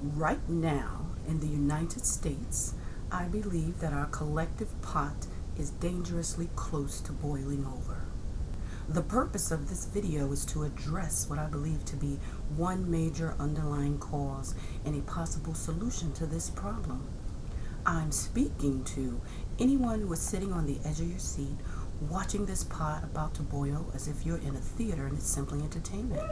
Right now, in the United States, I believe that our collective pot is dangerously close to boiling over. The purpose of this video is to address what I believe to be one major underlying cause and a possible solution to this problem. I'm speaking to anyone who is sitting on the edge of your seat, watching this pot about to boil as if you're in a theater and it's simply entertainment.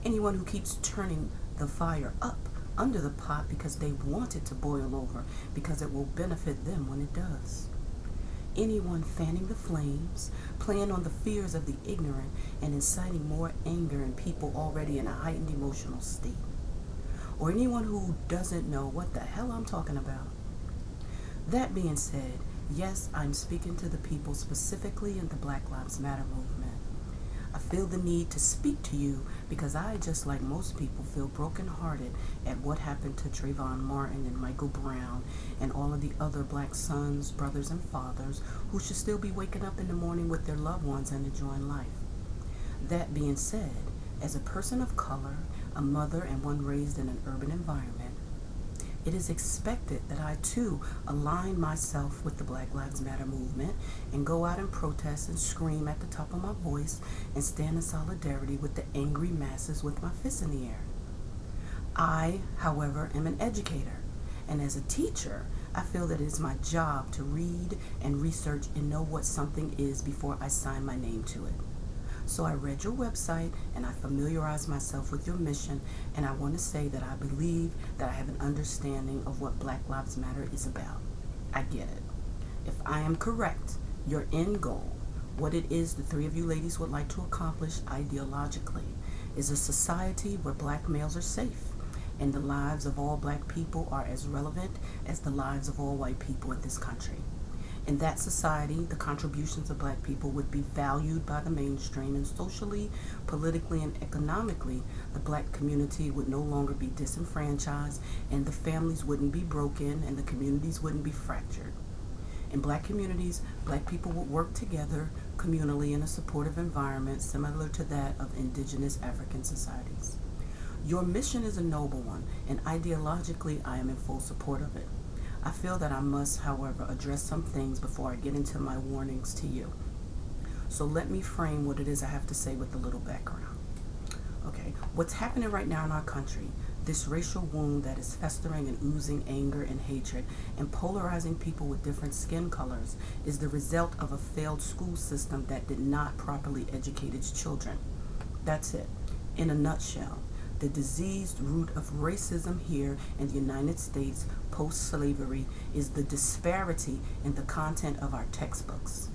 Anyone who keeps turning the fire up under the pot because they want it to boil over because it will benefit them when it does. Anyone fanning the flames, playing on the fears of the ignorant, and inciting more anger in people already in a heightened emotional state. Or anyone who doesn't know what the hell I'm talking about. That being said, yes, I'm speaking to the people specifically in the Black Lives Matter movement. I feel the need to speak to you because I, just like most people, feel brokenhearted at what happened to Trayvon Martin and Michael Brown and all of the other black sons, brothers, and fathers who should still be waking up in the morning with their loved ones and enjoying life. That being said, as a person of color, a mother, and one raised in an urban environment, it is expected that I too align myself with the Black Lives Matter movement and go out and protest and scream at the top of my voice and stand in solidarity with the angry masses with my fists in the air. I, however, am an educator, and as a teacher, I feel that it is my job to read and research and know what something is before I sign my name to it. So I read your website and I familiarized myself with your mission, and I want to say that I believe that I have an understanding of what Black Lives Matter is about. I get it. If I am correct, your end goal, what it is the three of you ladies would like to accomplish ideologically, is a society where black males are safe and the lives of all black people are as relevant as the lives of all white people in this country. In that society, the contributions of black people would be valued by the mainstream, and socially, politically, and economically, the black community would no longer be disenfranchised, and the families wouldn't be broken, and the communities wouldn't be fractured. In black communities, black people would work together communally in a supportive environment similar to that of indigenous African societies. Your mission is a noble one, and ideologically, I am in full support of it. I feel that I must, however, address some things before I get into my warnings to you. So let me frame what it is I have to say with a little background. Okay, what's happening right now in our country, this racial wound that is festering and oozing anger and hatred and polarizing people with different skin colors, is the result of a failed school system that did not properly educate its children. That's it. In a nutshell, the diseased root of racism here in the United States post-slavery is the disparity in the content of our textbooks.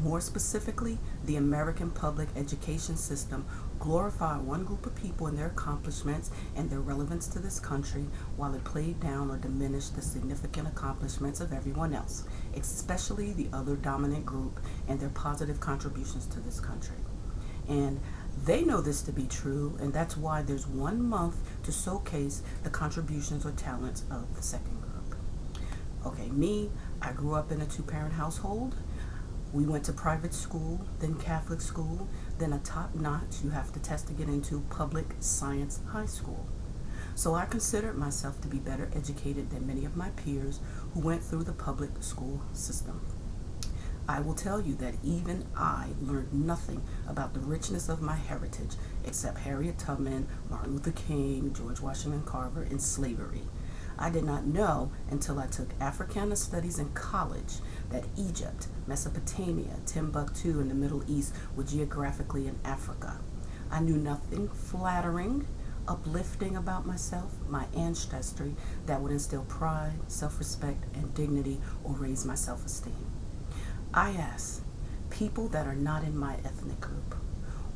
More specifically, the American public education system glorified one group of people and their accomplishments and their relevance to this country, while it played down or diminished the significant accomplishments of everyone else, especially the other dominant group and their positive contributions to this country. And they know this to be true, and that's why there's 1 month to showcase the contributions or talents of the second group. Okay, me, I grew up in a 2-parent household. We went to private school, then Catholic school, then a top-notch, you have to test to get into, public science high school. So I considered myself to be better educated than many of my peers who went through the public school system. I will tell you that even I learned nothing about the richness of my heritage except Harriet Tubman, Martin Luther King, George Washington Carver, and slavery. I did not know until I took Africana Studies in college that Egypt, Mesopotamia, Timbuktu, and the Middle East were geographically in Africa. I knew nothing flattering, uplifting about myself, my ancestry, that would instill pride, self-respect, and dignity or raise my self-esteem. I ask people that are not in my ethnic group,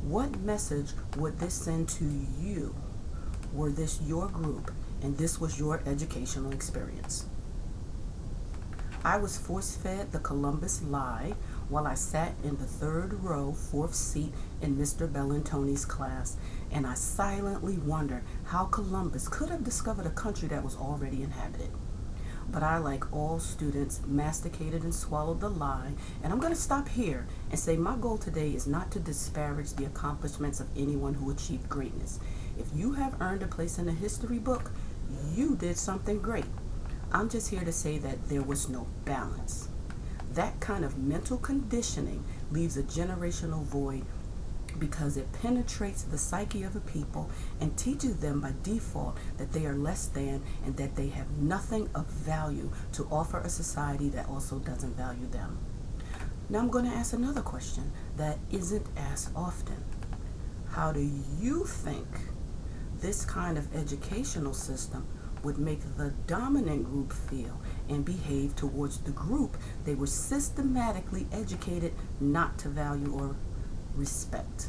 what message would this send to you were this your group and this was your educational experience? I was force-fed the Columbus lie while I sat in the 3rd row, 4th seat in Mr. Bellantoni's class, and I silently wondered how Columbus could have discovered a country that was already inhabited. But I, like all students, masticated and swallowed the lie, and I'm going to stop here and say my goal today is not to disparage the accomplishments of anyone who achieved greatness. If you have earned a place in the history book, you did something great. I'm just here to say that there was no balance. That kind of mental conditioning leaves a generational void because it penetrates the psyche of a people and teaches them by default that they are less than and that they have nothing of value to offer a society that also doesn't value them. Now I'm going to ask another question that isn't asked often. How do you think this kind of educational system would make the dominant group feel and behave towards the group they were systematically educated not to value or respect?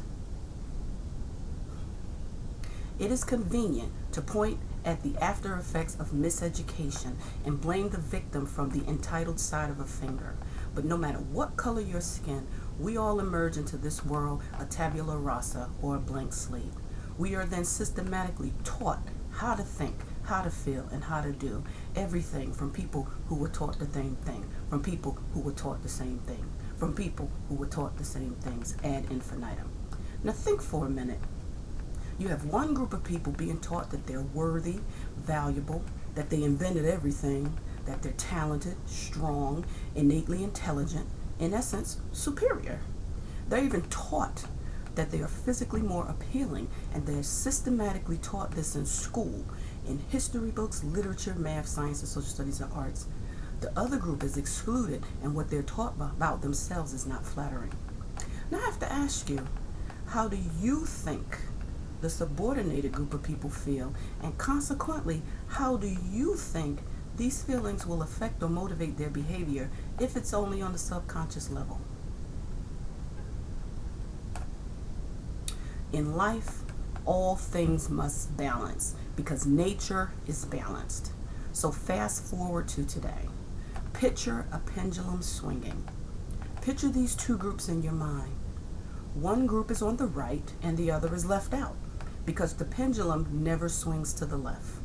It is convenient to point at the after effects of miseducation and blame the victim from the entitled side of a finger. But no matter what color your skin, we all emerge into this world a tabula rasa, or a blank slate. We are then systematically taught how to think, how to feel, and how to do everything from people who were taught the same thing, from people who were taught the same thing, from people who were taught the same things ad infinitum. Now think for a minute. You have one group of people being taught that they're worthy, valuable, that they invented everything, that they're talented, strong, innately intelligent, in essence, superior. They're even taught that they are physically more appealing, and they're systematically taught this in school, in history books, literature, math, science, and social studies and arts. The other group is excluded, and what they're taught about themselves is not flattering. Now I have to ask you, how do you think the subordinated group of people feel, and consequently, how do you think these feelings will affect or motivate their behavior if it's only on the subconscious level? In life, all things must balance because nature is balanced. So fast forward to today. Picture a pendulum swinging. Picture these two groups in your mind. One group is on the right and the other is left out because the pendulum never swings to the left.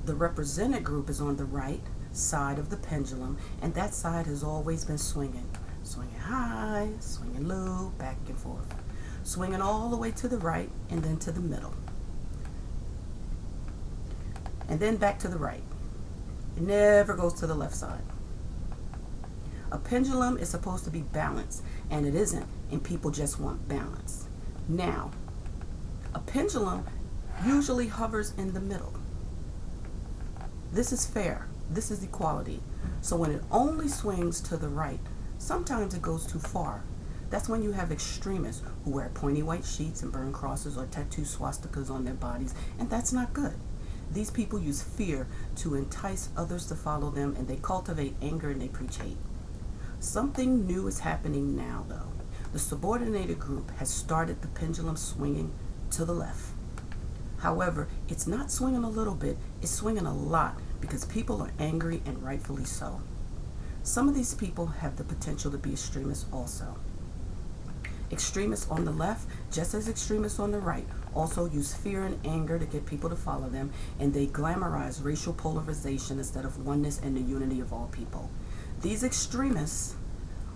The represented group is on the right side of the pendulum, and that side has always been swinging. Swinging high, swinging low, back and forth. Swinging all the way to the right and then to the middle. And then back to the right. It never goes to the left side. A pendulum is supposed to be balanced, and it isn't, and people just want balance. Now, a pendulum usually hovers in the middle. This is fair. This is equality. So when it only swings to the right, sometimes it goes too far. That's when you have extremists who wear pointy white sheets and burn crosses or tattoo swastikas on their bodies, and that's not good. These people use fear to entice others to follow them, and they cultivate anger and they preach hate. Something new is happening now, though. The subordinated group has started the pendulum swinging to the left. However, it's not swinging a little bit, it's swinging a lot because people are angry, and rightfully so. Some of these people have the potential to be extremists also. Extremists on the left, just as extremists on the right, also use fear and anger to get people to follow them, and they glamorize racial polarization instead of oneness and the unity of all people. These extremists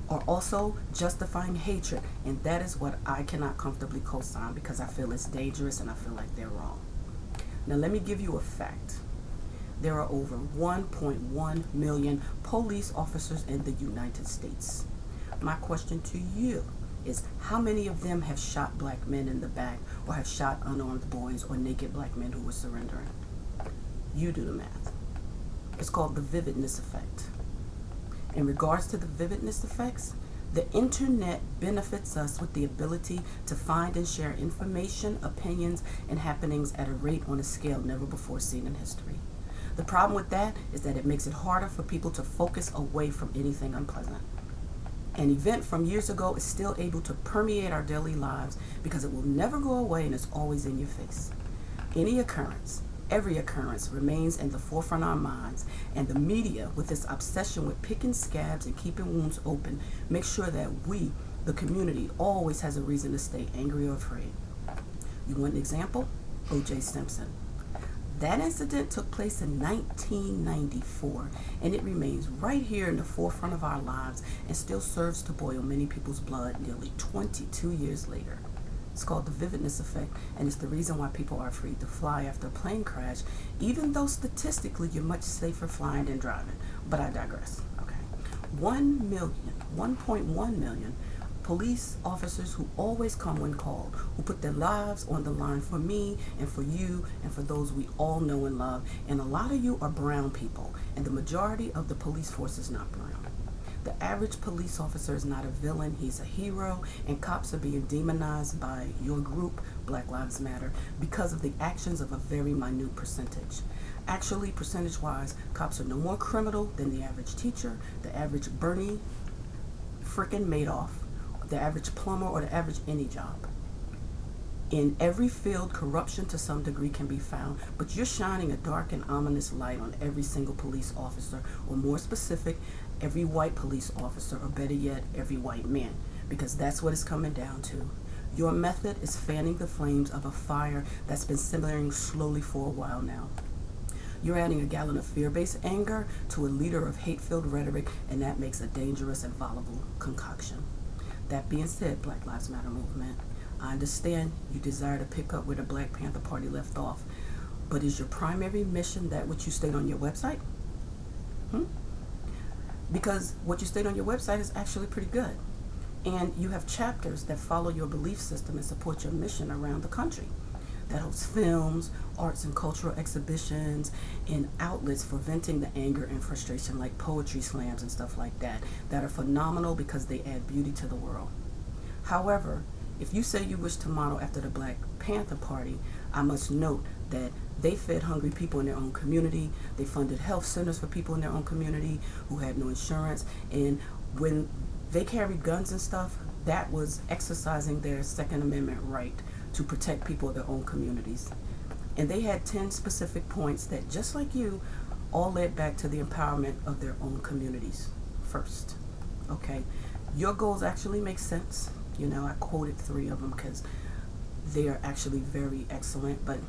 are also justifying hatred, and that is what I cannot comfortably co-sign because I feel it's dangerous and I feel like they're wrong. Now let me give you a fact. There are over 1.1 million police officers in the United States. My question to you is, how many of them have shot black men in the back or have shot unarmed boys or naked black men who were surrendering? You do the math. It's called the vividness effect. In regards to the vividness effects, the internet benefits us with the ability to find and share information, opinions, and happenings at a rate on a scale never before seen in history. The problem with that is that it makes it harder for people to focus away from anything unpleasant. An event from years ago is still able to permeate our daily lives because it will never go away and it's always in your face. Any occurrence, every occurrence remains in the forefront of our minds, and the media, with its obsession with picking scabs and keeping wounds open, makes sure that we, the community, always has a reason to stay angry or afraid. You want an example? O.J. Simpson. That incident took place in 1994, and it remains right here in the forefront of our lives and still serves to boil many people's blood nearly 22 years later. It's called the vividness effect, and it's the reason why people are afraid to fly after a plane crash, even though statistically you're much safer flying than driving. But I digress. Okay. 1.1 million police officers who always come when called, who put their lives on the line for me and for you and for those we all know and love. And a lot of you are brown people, and the majority of the police force is not brown. The average police officer is not a villain, he's a hero, and cops are being demonized by your group, Black Lives Matter, because of the actions of a very minute percentage. Actually, percentage-wise, cops are no more criminal than the average teacher, the average Bernie frickin' Madoff, the average plumber, or the average any job. In every field, corruption to some degree can be found, but you're shining a dark and ominous light on every single police officer, or more specific, every white police officer, or better yet, every white man, because that's what it's coming down to. Your method is fanning the flames of a fire that's been simmering slowly for a while now. You're adding a gallon of fear-based anger to a liter of hate-filled rhetoric, and that makes a dangerous and volatile concoction. That being said, Black Lives Matter movement, I understand you desire to pick up where the Black Panther Party left off, but is your primary mission that which you state on your website? Because what you state on your website is actually pretty good. And you have chapters that follow your belief system and support your mission around the country. That hosts films, arts and cultural exhibitions, and outlets for venting the anger and frustration like poetry slams and stuff like that are phenomenal because they add beauty to the world. However, if you say you wish to model after the Black Panther Party, I must note that they fed hungry people in their own community. They funded health centers for people in their own community who had no insurance. And when they carried guns and stuff, that was exercising their Second Amendment right to protect people of their own communities. And they had 10 specific points that, just like you, all led back to the empowerment of their own communities first. Okay, your goals actually make sense. You know, I quoted 3 of them because they are actually very excellent, but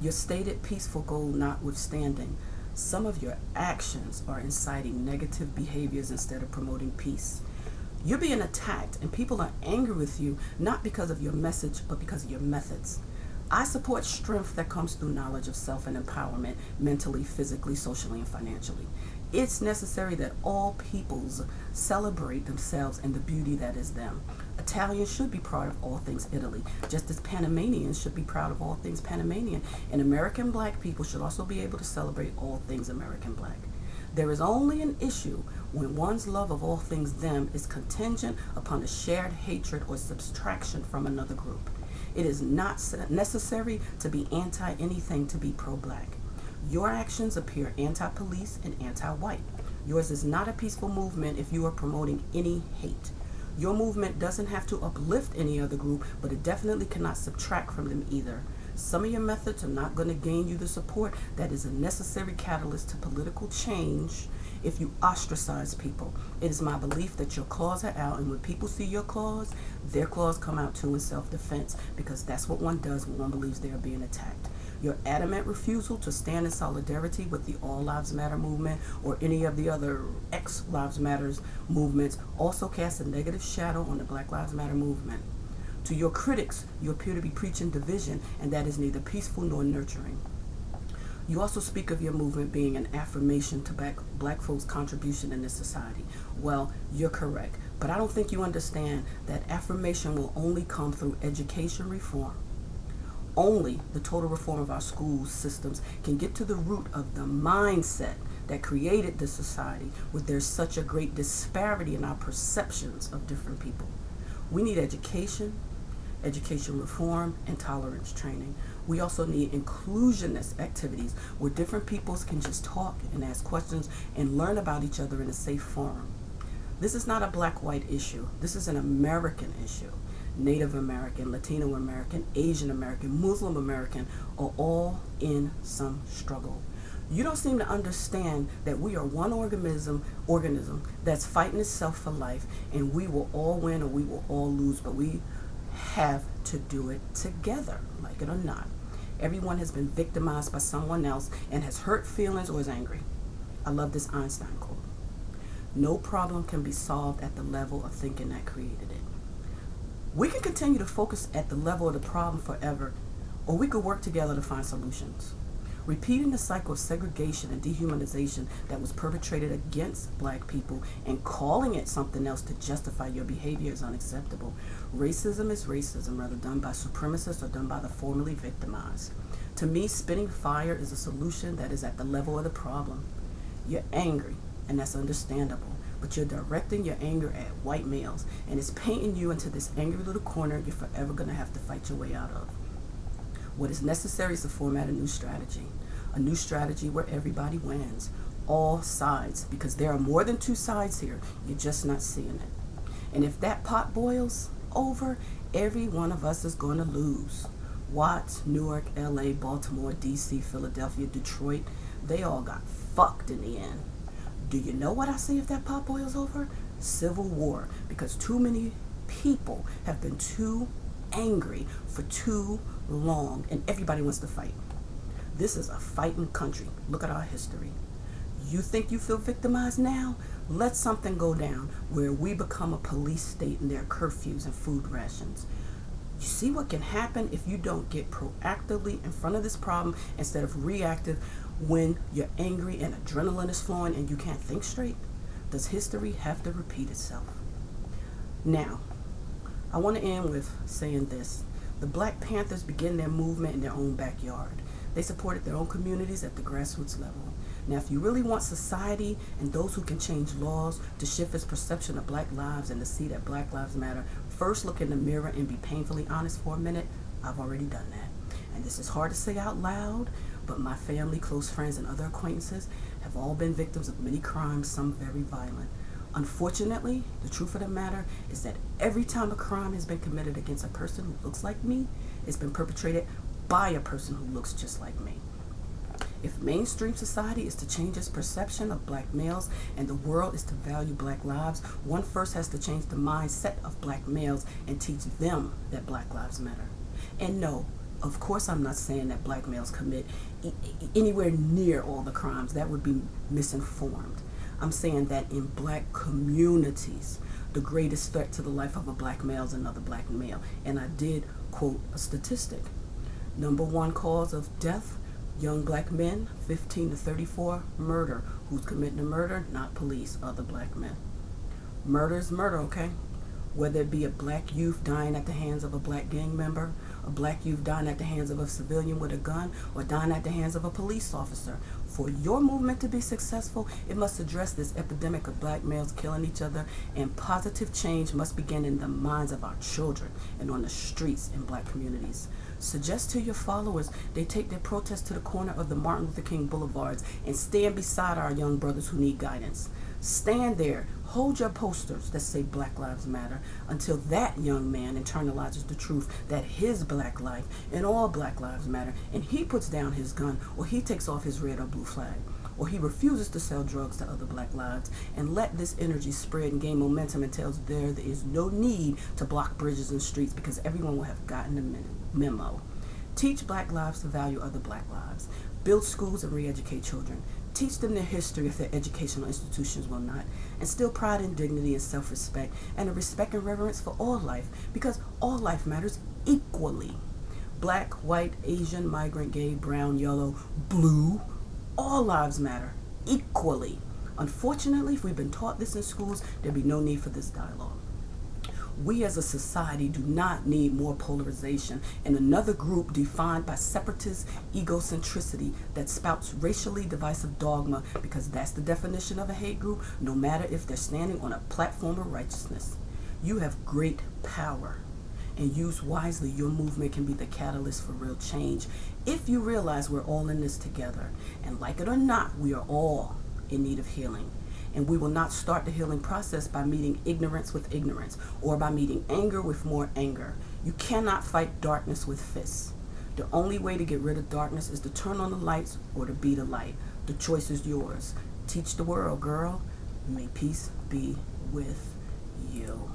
your stated peaceful goal notwithstanding, some of your actions are inciting negative behaviors instead of promoting peace. You're being attacked, and people are angry with you, not because of your message, but because of your methods. I support strength that comes through knowledge of self and empowerment, mentally, physically, socially, and financially. It's necessary that all peoples celebrate themselves and the beauty that is them. Italians should be proud of all things Italy, just as Panamanians should be proud of all things Panamanian. And American Black people should also be able to celebrate all things American Black. There is only an issue when one's love of all things them is contingent upon a shared hatred or subtraction from another group. It is not necessary to be anti-anything to be pro-Black. Your actions appear anti-police and anti-white. Yours is not a peaceful movement if you are promoting any hate. Your movement doesn't have to uplift any other group, but it definitely cannot subtract from them either. Some of your methods are not going to gain you the support that is a necessary catalyst to political change if you ostracize people. It is my belief that your claws are out, and when people see your claws, their claws come out too in self-defense, because that's what one does when one believes they are being attacked. Your adamant refusal to stand in solidarity with the All Lives Matter movement or any of the other Lives Matters movements also casts a negative shadow on the Black Lives Matter movement. To your critics, you appear to be preaching division, and that is neither peaceful nor nurturing. You also speak of your movement being an affirmation to black folks' contribution in this society. Well, you're correct, but I don't think you understand that affirmation will only come through education reform. Only the total reform of our school systems can get to the root of the mindset that created this society, where there's such a great disparity in our perceptions of different people. We need education reform, and tolerance training. We also need inclusionist activities where different peoples can just talk and ask questions and learn about each other in a safe forum. This is not a black-white issue. This is an American issue. Native American, Latino American, Asian American, Muslim American are all in some struggle. You don't seem to understand that we are one organism that's fighting itself for life, and we will all win or we will all lose, but we have to do it together, like it or not. Everyone has been victimized by someone else and has hurt feelings or is angry. I love this Einstein quote. No problem can be solved at the level of thinking that created it. We can continue to focus at the level of the problem forever, or we could work together to find solutions. Repeating the cycle of segregation and dehumanization that was perpetrated against black people and calling it something else to justify your behavior is unacceptable. Racism is racism, whether done by supremacists or done by the formerly victimized. To me, spitting fire is a solution that is at the level of the problem. You're angry, and that's understandable, but you're directing your anger at white males, and it's painting you into this angry little corner you're forever going to have to fight your way out of. What is necessary is to format a new strategy where everybody wins, all sides, because there are more than two sides here. You're just not seeing it. And if that pot boils over, every one of us is going to lose. Watts, Newark, LA, Baltimore, DC, Philadelphia, Detroit, they all got fucked in the end. Do you know what I say if that pot boils over? Civil war, because too many people have been too angry for too long, and everybody wants to fight. This is a fighting country. Look at our history. You think you feel victimized now? Let something go down where we become a police state and there are curfews and food rations. You see what can happen if you don't get proactively in front of this problem instead of reactive when you're angry and adrenaline is flowing and you can't think straight? Does history have to repeat itself? Now, I want to end with saying this. The Black Panthers began their movement in their own backyard. They supported their own communities at the grassroots level. Now, if you really want society and those who can change laws to shift its perception of black lives and to see that Black Lives Matter, first look in the mirror and be painfully honest for a minute. I've already done that. And this is hard to say out loud, but my family, close friends, and other acquaintances have all been victims of many crimes, some very violent. Unfortunately, the truth of the matter is that every time a crime has been committed against a person who looks like me, it's been perpetrated by a person who looks just like me. If mainstream society is to change its perception of black males and the world is to value black lives, one first has to change the mindset of black males and teach them that Black Lives Matter. And no, of course I'm not saying that black males commit anywhere near all the crimes. That would be misinformed. I'm saying that in black communities, the greatest threat to the life of a black male is another black male. And I did quote a statistic. Number one cause of death, young black men, 15 to 34, murder. Who's committing the murder? Not police, other black men. Murder is murder, okay? Whether it be a black youth dying at the hands of a black gang member, a black youth dying at the hands of a civilian with a gun, or dying at the hands of a police officer. For your movement to be successful, it must address this epidemic of black males killing each other, and positive change must begin in the minds of our children and on the streets in black communities. Suggest to your followers they take their protest to the corner of the Martin Luther King Boulevards and stand beside our young brothers who need guidance. Stand there, hold your posters that say Black Lives Matter until that young man internalizes the truth that his black life and all black lives matter, and he puts down his gun, or he takes off his red or blue flag, or he refuses to sell drugs to other black lives, and let this energy spread and gain momentum until there is no need to block bridges and streets because everyone will have gotten the memo. Teach black lives to value other black lives. Build schools and re-educate children. Teach them their history if their educational institutions will not. Instill pride and dignity and self-respect and a respect and reverence for all life, because all life matters equally. Black, white, Asian, migrant, gay, brown, yellow, blue, all lives matter equally. Unfortunately, if we've been taught this in schools, there'd be no need for this dialogue. We as a society do not need more polarization and another group defined by separatist egocentricity that spouts racially divisive dogma, because that's the definition of a hate group, no matter if they're standing on a platform of righteousness. You have great power, and used wisely, your movement can be the catalyst for real change if you realize we're all in this together. And like it or not, we are all in need of healing. And we will not start the healing process by meeting ignorance with ignorance or by meeting anger with more anger. You cannot fight darkness with fists. The only way to get rid of darkness is to turn on the lights or to be the light. The choice is yours. Teach the world, girl. May peace be with you.